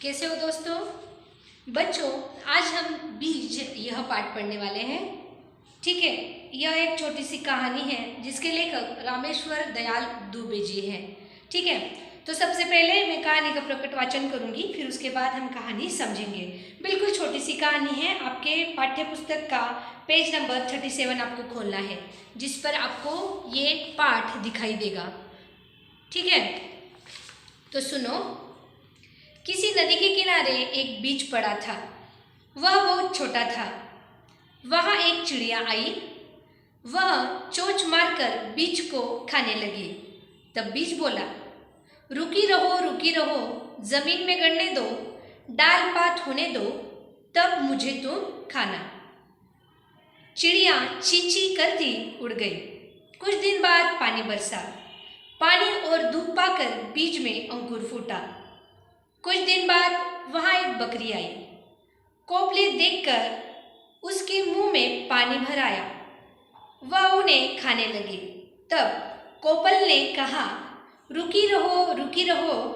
कैसे हो दोस्तों? बच्चों, आज हम बीज यह पाठ पढ़ने वाले हैं। ठीक है, यह एक छोटी सी कहानी है जिसके लेखक रामेश्वर दयाल दुबे जी हैं। ठीक है, तो सबसे पहले मैं कहानी का प्रकट वाचन करूंगी, फिर उसके बाद हम कहानी समझेंगे। बिल्कुल छोटी सी कहानी है। आपके पाठ्य पुस्तक का पेज नंबर 37 आपको खोलना है, जिस पर आपको ये पाठ दिखाई देगा। ठीक है, तो सुनो। किसी नदी के किनारे एक बीज पड़ा था। वह बहुत छोटा था। वहाँ एक चिड़िया आई। वह चोंच मारकर बीज को खाने लगी। तब बीज बोला, रुकी रहो, जमीन में गड़ने दो, डाल पात होने दो, तब मुझे तुम खाना। चिड़िया ची ची करती उड़ गई। कुछ दिन बाद पानी बरसा। पानी और धूप पाकर बीज में अंकुर फूटा। कुछ दिन बाद वहाँ एक बकरी आई। कोपले देखकर उसके मुंह में पानी भर आया। वह उन्हें खाने लगी। तब कोपल ने कहा, रुकी रहो,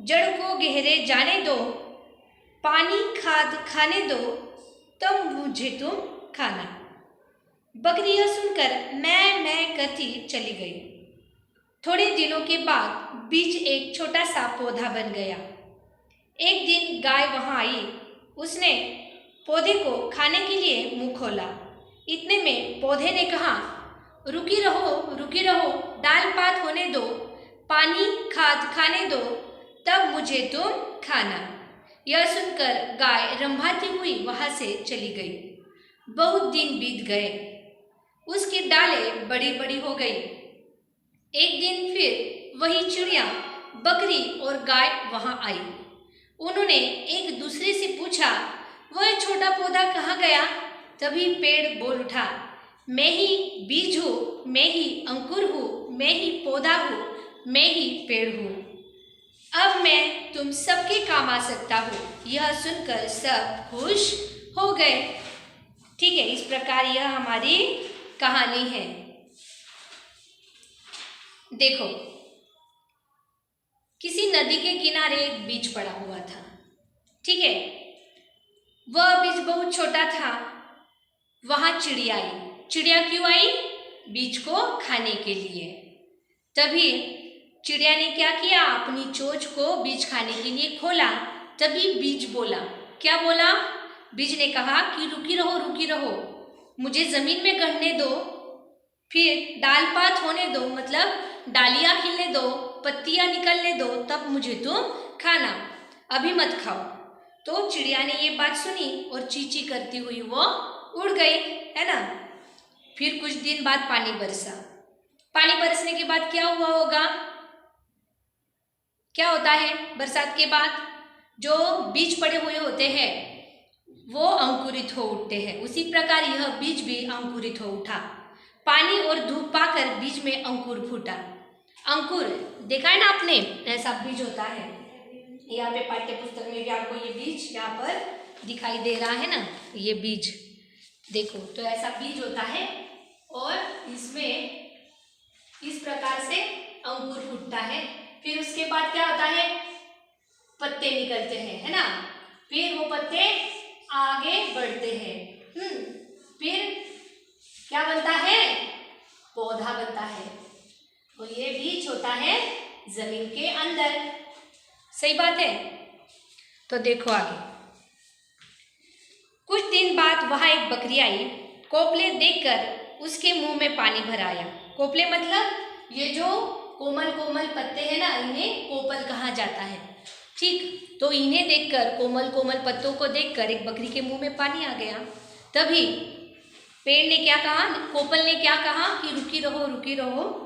जड़ को गहरे जाने दो, पानी खाद खाने दो, तब मुझे तुम खाना। बकरी यह सुनकर मैं करती चली गई। थोड़े दिनों के बाद बीज एक छोटा सा पौधा बन गया। एक दिन गाय वहाँ आई। उसने पौधे को खाने के लिए मुंह खोला। इतने में पौधे ने कहा, रुकी रहो, डाल पात होने दो, पानी खाद खाने दो, तब मुझे तुम खाना। यह सुनकर गाय रंभाती हुई वहाँ से चली गई। बहुत दिन बीत गए। उसकी डालें बड़ी बड़ी हो गई। एक दिन फिर वही चिड़िया, बकरी और गाय वहाँ आई। उन्होंने एक दूसरे से पूछा, वह छोटा पौधा कहाँ गया? तभी पेड़ बोल उठा, मैं ही बीज हूँ, मैं ही अंकुर हूँ, मैं ही पौधा हूँ, मैं ही पेड़ हूँ। अब मैं तुम सबके काम आ सकता हूँ। यह सुनकर सब खुश हो गए। ठीक है, इस प्रकार यह हमारी कहानी है। देखो, किसी नदी के किनारे एक बीज पड़ा हुआ था। ठीक है, वह बीज बहुत छोटा था। वहां चिड़िया आई। चिड़िया क्यों आई? बीज को खाने के लिए। तभी चिड़िया ने क्या किया? अपनी चोंच को बीज खाने के लिए खोला। तभी बीज बोला, क्या बोला? बीज ने कहा कि रुकी रहो, मुझे जमीन में गड़ने दो, फिर डाल पात होने दो, मतलब डालियां खिलने दो, पत्तियां निकलने दो, तब मुझे तुम खाना, अभी मत खाओ। तो चिड़िया ने ये बात सुनी और चींची करती हुई वो उड़ गई, है ना। फिर कुछ दिन बाद पानी बरसा। पानी बरसने के बाद क्या हुआ होगा? क्या होता है बरसात के बाद? जो बीज पड़े हुए होते हैं वो अंकुरित हो उठते हैं। उसी प्रकार यह बीज भी अंकुरित हो उठा। पानी और धूप पाकर बीज में अंकुर फूटा। अंकुर देखा है ना आपने, ऐसा बीज होता है। यहाँ पे पाठ्य पुस्तक में भी आपको ये बीज यहाँ पर दिखाई दे रहा है ना, ये बीज देखो, तो ऐसा बीज होता है और इसमें इस प्रकार से अंकुर फूटता है। फिर उसके बाद क्या होता है? पत्ते निकलते हैं, है ना। फिर वो पत्ते आगे बढ़ते हैं। फिर क्या बनता है? पौधा बनता है। तो ये बीज होता है जमीन के अंदर। सही बात है। तो देखो आगे। कुछ दिन बाद वहां एक बकरी आई। कोपले देखकर उसके मुंह में पानी भर आया। कोपले मतलब ये जो कोमल कोमल पत्ते हैं ना, इन्हें कोपल कहा जाता है। ठीक, तो इन्हें देखकर, कोमल कोमल पत्तों को देखकर एक बकरी के मुंह में पानी आ गया। तभी पेड़ ने क्या कहा? कोपल ने क्या कहा कि रुकी रहो,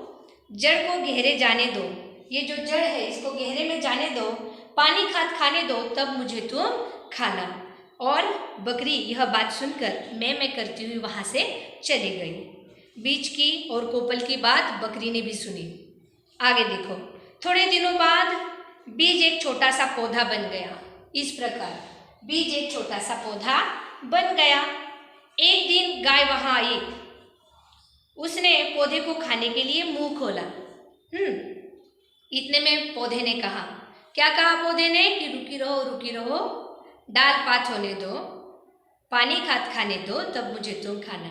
जड़ को गहरे जाने दो। ये जो जड़ है इसको गहरे में जाने दो, पानी खाद खाने दो, तब मुझे तुम खाना। और बकरी यह बात सुनकर मैं करती हुई वहाँ से चली गई। बीज की और कोपल की बात बकरी ने भी सुनी। आगे देखो। थोड़े दिनों बाद बीज एक छोटा सा पौधा बन गया। इस प्रकार बीज एक छोटा सा पौधा बन गया। एक दिन गाय वहाँ आई। उसने पौधे को खाने के लिए मुंह खोला। इतने में पौधे ने कहा, क्या कहा पौधे ने कि रुकी रहो, दाल पात होने दो, पानी खाद खाने दो, तब मुझे तुम खाना,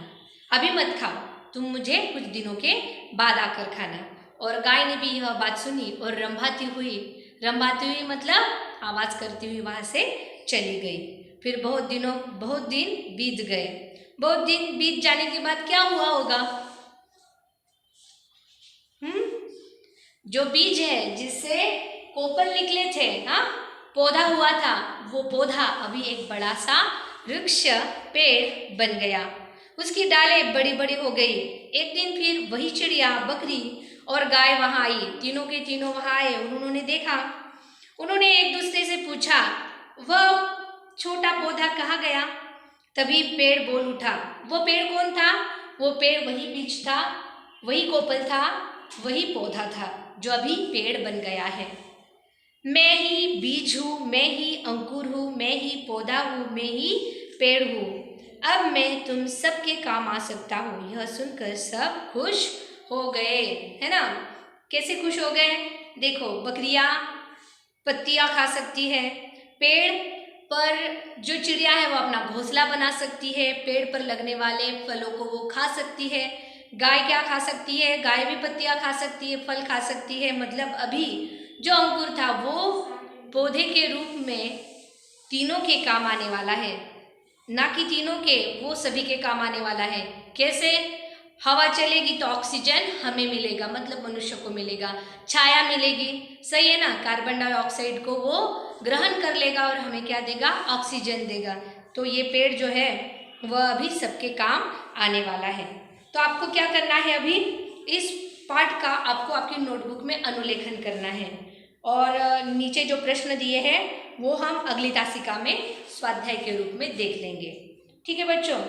अभी मत खाओ, तुम मुझे कुछ दिनों के बाद आकर खाना। और गाय ने भी यह बात सुनी और रंभाती हुई मतलब आवाज़ करती हुई वहाँ से चली गई। फिर बहुत दिन बीत गए। बहुत दिन बीत जाने के बाद क्या हुआ होगा? जो बीज है जिससे कोपल निकले थे, हाँ, पौधा हुआ था, वो पौधा अभी एक बड़ा सा वृक्ष पेड़ बन गया। उसकी डालें बड़ी बड़ी हो गई। एक दिन फिर वही चिड़िया, बकरी और गाय वहाँ आई। तीनों के तीनों वहाँ आए। उन्होंने देखा, उन्होंने एक दूसरे से पूछा, वह छोटा पौधा कहाँ गया? तभी पेड़ बोल उठा। वो पेड़ कौन था? वो पेड़ वही बीज था, वही कोपल था, वही पौधा था जो अभी पेड़ बन गया है। मैं ही बीज हूँ, मैं ही अंकुर हूँ, मैं ही पौधा हूँ, मैं ही पेड़ हूँ। अब मैं तुम सबके काम आ सकता हूँ। यह सुनकर सब खुश हो गए, है ना? कैसे खुश हो गए? देखो, बकरियाँ पत्तियाँ खा सकती है, पेड़ पर जो चिड़िया है वो अपना घोंसला बना सकती है, पेड़ पर लगने वाले फलों को वो खा सकती है। गाय क्या खा सकती है? गाय भी पत्तियाँ खा सकती है, फल खा सकती है। मतलब अभी जो अंकुर था वो पौधे के रूप में तीनों के काम आने वाला है, ना कि तीनों के, वो सभी के काम आने वाला है। कैसे? हवा चलेगी तो ऑक्सीजन हमें मिलेगा, मतलब मनुष्य को मिलेगा, छाया मिलेगी, सही है ना? कार्बन डाइऑक्साइड को वो ग्रहण कर लेगा और हमें क्या देगा? ऑक्सीजन देगा। तो ये पेड़ जो है वह अभी सबके काम आने वाला है। तो आपको क्या करना है? अभी इस पाठ का आपको आपकी नोटबुक में अनुलेखन करना है और नीचे जो प्रश्न दिए हैं वो हम अगली तासिका में स्वाध्याय के रूप में देख लेंगे। ठीक है बच्चों?